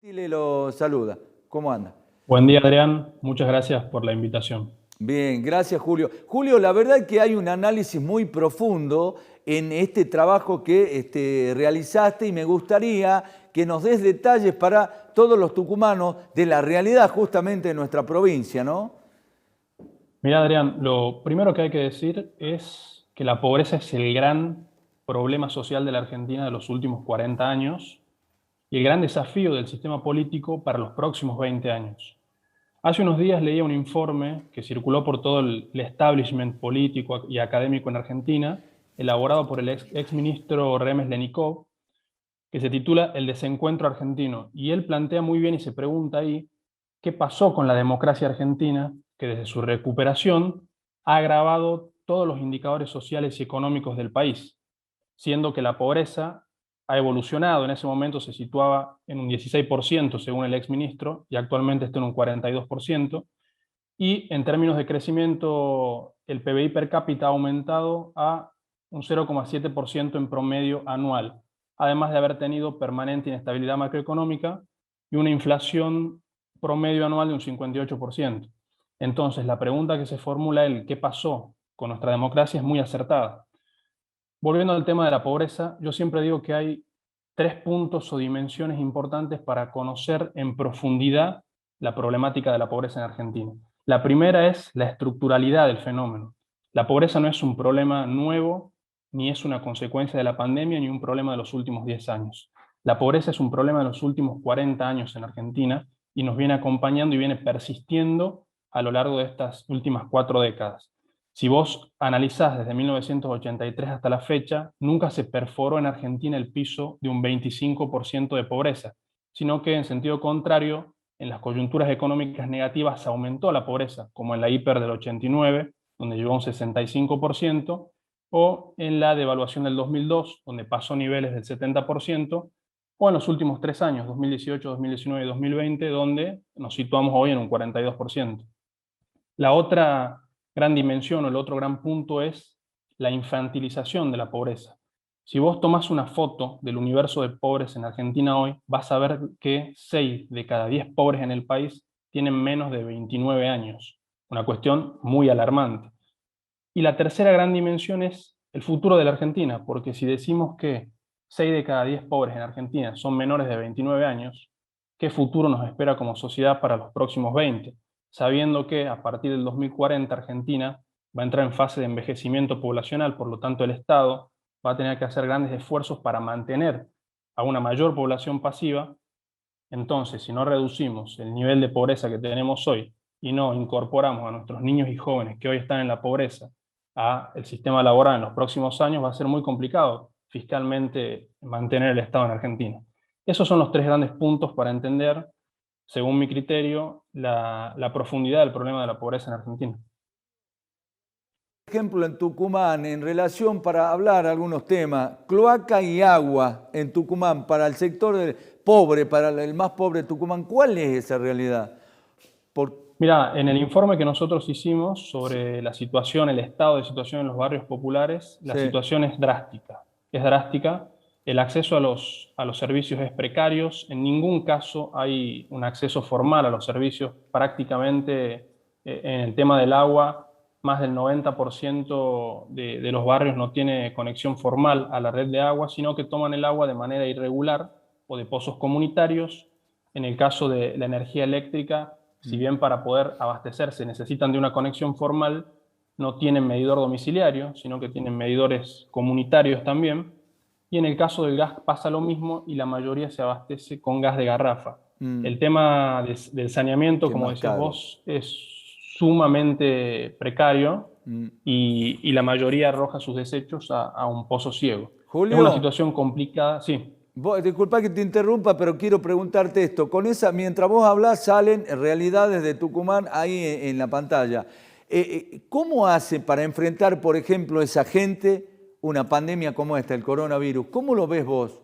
Chile lo saluda. ¿Cómo anda? Buen día, Adrián. Muchas gracias por la invitación. Bien, gracias Julio. Julio, la verdad es que hay un análisis muy profundo en este trabajo que realizaste y me gustaría que nos des detalles para todos los tucumanos de la realidad justamente de nuestra provincia, ¿no? Mira, Adrián, lo primero que hay que decir es que la pobreza es el gran problema social de la Argentina de los últimos 40 años y el gran desafío del sistema político para los próximos 20 años. Hace unos días leía un informe que circuló por todo el establishment político y académico en Argentina, elaborado por el ex ministro Remes Lenikov, que se titula El desencuentro argentino. Y él plantea muy bien y se pregunta ahí qué pasó con la democracia argentina, que desde su recuperación ha agravado todos los indicadores sociales y económicos del país, siendo que la pobreza ha evolucionado. En ese momento se situaba en un 16% según el exministro y actualmente está en un 42%. Y en términos de crecimiento, el PBI per cápita ha aumentado a un 0,7% en promedio anual, además de haber tenido permanente inestabilidad macroeconómica y una inflación promedio anual de un 58%. Entonces, la pregunta que se formula es ¿qué pasó con nuestra democracia? Es muy acertada. Volviendo al tema de la pobreza, yo siempre digo que hay tres puntos o dimensiones importantes para conocer en profundidad la problemática de la pobreza en Argentina. La primera es la estructuralidad del fenómeno. La pobreza no es un problema nuevo, ni es una consecuencia de la pandemia, ni un problema de los últimos 10 años. La pobreza es un problema de los últimos 40 años en Argentina y nos viene acompañando y viene persistiendo a lo largo de estas últimas 4 décadas. Si vos analizás desde 1983 hasta la fecha, nunca se perforó en Argentina el piso de un 25% de pobreza, sino que en sentido contrario, en las coyunturas económicas negativas se aumentó la pobreza, como en la hiper del 89, donde llegó a un 65%, o en la devaluación del 2002, donde pasó niveles del 70%, o en los últimos 3 años, 2018, 2019 y 2020, donde nos situamos hoy en un 42%. La otra gran dimensión o el otro gran punto es la infantilización de la pobreza. Si vos tomás una foto del universo de pobres en Argentina hoy, vas a ver que 6 de cada 10 pobres en el país tienen menos de 29 años. Una cuestión muy alarmante. Y la tercera gran dimensión es el futuro de la Argentina, porque si decimos que 6 de cada 10 pobres en Argentina son menores de 29 años, ¿qué futuro nos espera como sociedad para los próximos 20? Sabiendo que a partir del 2040 Argentina va a entrar en fase de envejecimiento poblacional, por lo tanto el Estado va a tener que hacer grandes esfuerzos para mantener a una mayor población pasiva. Entonces, si no reducimos el nivel de pobreza que tenemos hoy y no incorporamos a nuestros niños y jóvenes que hoy están en la pobreza a el sistema laboral en los próximos años, va a ser muy complicado fiscalmente mantener el Estado en Argentina. Esos son los tres grandes puntos para entender, según mi criterio, la profundidad del problema de la pobreza en Argentina. Ejemplo, en Tucumán, en relación para hablar algunos temas, cloaca y agua en Tucumán para el sector pobre, para el más pobre de Tucumán, ¿cuál es esa realidad? Por, Mira, en el informe que nosotros hicimos sobre la situación, el estado de situación en los barrios populares, la sí. situación es drástica. Es drástica. El acceso a los servicios es precario. En ningún caso hay un acceso formal a los servicios. Prácticamente en el tema del agua, más del 90% de los barrios no tiene conexión formal a la red de agua, sino que toman el agua de manera irregular o de pozos comunitarios. En el caso de la energía eléctrica, si bien para poder abastecerse necesitan de una conexión formal, no tienen medidor domiciliario, sino que tienen medidores comunitarios también. Y en el caso del gas pasa lo mismo y la mayoría se abastece con gas de garrafa. Mm, El tema del saneamiento, que es como más decías caro. vos, es sumamente precario Mm. y la mayoría arroja sus desechos a un pozo ciego. Es una Julio, situación complicada, sí. disculpa que te interrumpa, pero quiero preguntarte esto. Con esa, mientras vos hablás, salen realidades de Tucumán ahí en la pantalla. ¿Cómo hace para enfrentar, por ejemplo, esa gente una pandemia como esta, el coronavirus? ¿Cómo lo ves vos?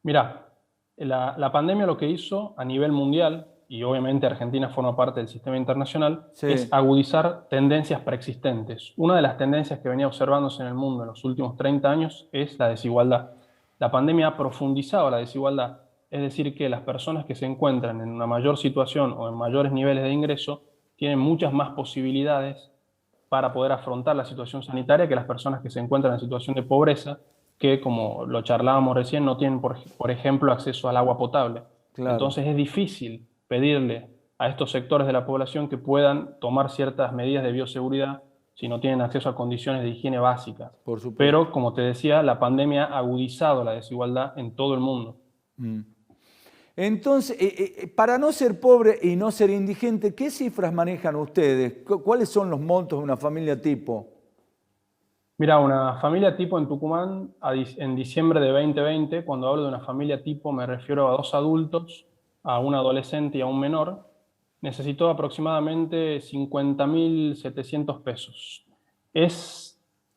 Mira, la pandemia lo que hizo a nivel mundial, y obviamente Argentina forma parte del sistema internacional, es Sí. agudizar tendencias preexistentes. Una de las tendencias que venía observándose en el mundo en los últimos 30 años es la desigualdad. La pandemia ha profundizado la desigualdad. Es decir, que las personas que se encuentran en una mayor situación o en mayores niveles de ingreso tienen muchas más posibilidades para poder afrontar la situación sanitaria que las personas que se encuentran en situación de pobreza, que, como lo charlábamos recién, no tienen, por ejemplo, acceso al agua potable. Claro, Entonces es difícil pedirle a estos sectores de la población que puedan tomar ciertas medidas de bioseguridad si no tienen acceso a condiciones de higiene básicas. por supuesto. Pero, como te decía, la pandemia ha agudizado la desigualdad en todo el mundo. Mm. Entonces, para no ser pobre y no ser indigente, ¿qué cifras manejan ustedes? ¿Cuáles son los montos de una familia tipo? Mira, una familia tipo en Tucumán, en diciembre de 2020, cuando hablo de una familia tipo me refiero a 2 adultos, a un adolescente y a un menor, necesitó aproximadamente 50.700 pesos.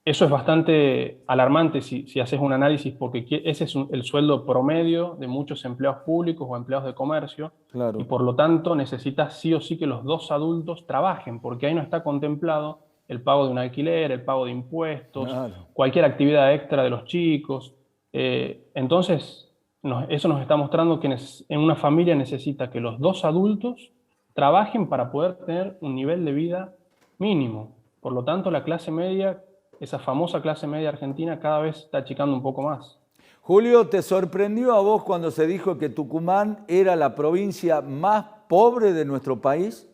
Eso es bastante alarmante si haces un análisis, porque ese es el sueldo promedio de muchos empleados públicos o empleados de comercio, y Claro, por lo tanto necesitas sí o sí que los 2 adultos trabajen, porque ahí no está contemplado el pago de un alquiler, el pago de impuestos, claro. cualquier actividad extra de los chicos. Entonces, eso nos está mostrando que en una familia necesita que los 2 adultos trabajen para poder tener un nivel de vida mínimo. Por lo tanto, la clase media, esa famosa clase media argentina, cada vez está achicando un poco más. Julio, ¿te sorprendió a vos cuando se dijo que Tucumán era la provincia más pobre de nuestro país?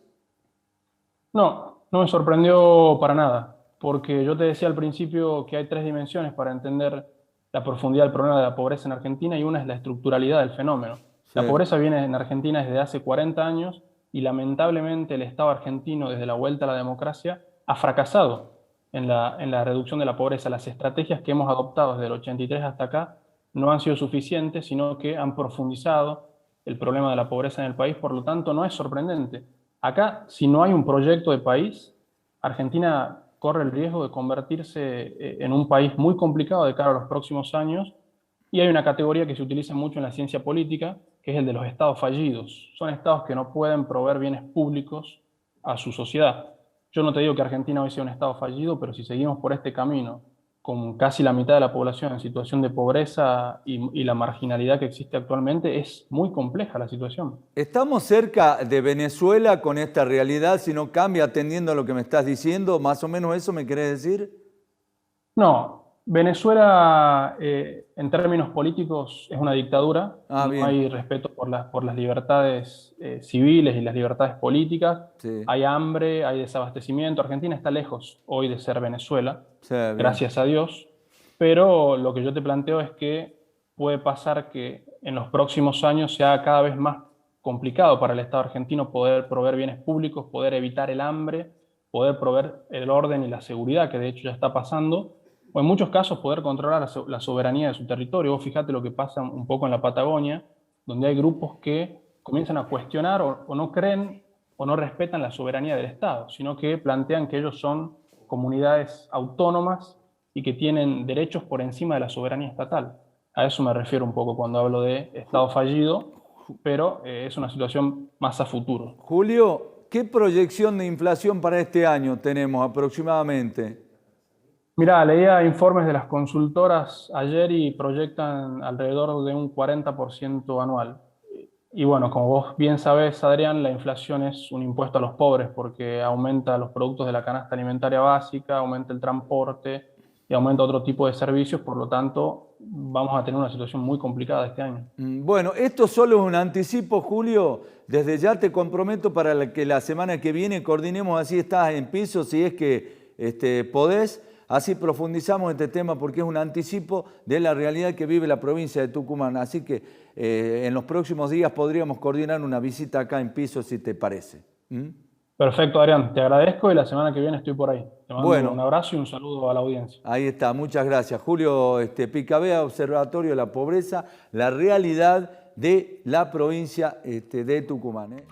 No, no me sorprendió para nada, porque yo te decía al principio que hay 3 dimensiones para entender la profundidad del problema de la pobreza en Argentina, y una es la estructuralidad del fenómeno. Sí, La pobreza viene en Argentina desde hace 40 años y lamentablemente el Estado argentino, desde la vuelta a la democracia, ha fracasado en la reducción de la pobreza. Las estrategias que hemos adoptado desde el 83 hasta acá no han sido suficientes, sino que han profundizado el problema de la pobreza en el país. Por lo tanto, no es sorprendente. Acá, si no hay un proyecto de país, Argentina corre el riesgo de convertirse en un país muy complicado de cara a los próximos años, y hay una categoría que se utiliza mucho en la ciencia política, que es el de los estados fallidos. Son estados que no pueden proveer bienes públicos a su sociedad. Yo no te digo que Argentina hoy sea un estado fallido, pero si seguimos por este camino, con casi la mitad de la población en situación de pobreza y la marginalidad que existe actualmente, es muy compleja la situación. ¿estamos cerca de Venezuela con esta realidad si no cambia atendiendo a lo que me estás diciendo? ¿Más o menos eso me querés decir? No, Venezuela en términos políticos es una dictadura, Ah, no bien, hay respeto por las libertades civiles y las libertades políticas, sí, hay hambre, hay desabastecimiento. Argentina está lejos hoy de ser Venezuela, sí, bien. gracias a Dios, pero lo que yo te planteo es que puede pasar que en los próximos años sea cada vez más complicado para el Estado argentino poder proveer bienes públicos, poder evitar el hambre, poder proveer el orden y la seguridad, que de hecho ya está pasando, o en muchos casos poder controlar la soberanía de su territorio. Vos fíjate lo que pasa un poco en la Patagonia, donde hay grupos que comienzan a cuestionar o no creen o no respetan la soberanía del Estado, sino que plantean que ellos son comunidades autónomas y que tienen derechos por encima de la soberanía estatal. A eso me refiero un poco cuando hablo de Estado fallido, pero es una situación más a futuro. Julio, ¿qué proyección de inflación para este año tenemos aproximadamente? Mirá, leía informes de las consultoras ayer y proyectan alrededor de un 40% anual. Y bueno, como vos bien sabés, Adrián, la inflación es un impuesto a los pobres porque aumenta los productos de la canasta alimentaria básica, aumenta el transporte y aumenta otro tipo de servicios. Por lo tanto, vamos a tener una situación muy complicada este año. Bueno, esto solo es un anticipo, Julio. Desde ya te comprometo para que la semana que viene coordinemos, así estás en piso, si es que podés. Así profundizamos este tema porque es un anticipo de la realidad que vive la provincia de Tucumán. Así que en los próximos días podríamos coordinar una visita acá en piso, si te parece. ¿Mm? Perfecto, Adrián, te agradezco y la semana que viene estoy por ahí. Te mando un Bueno, abrazo y un saludo a la audiencia. ahí está, muchas gracias. Julio Picabea, Observatorio de la Pobreza, la realidad de la provincia de Tucumán.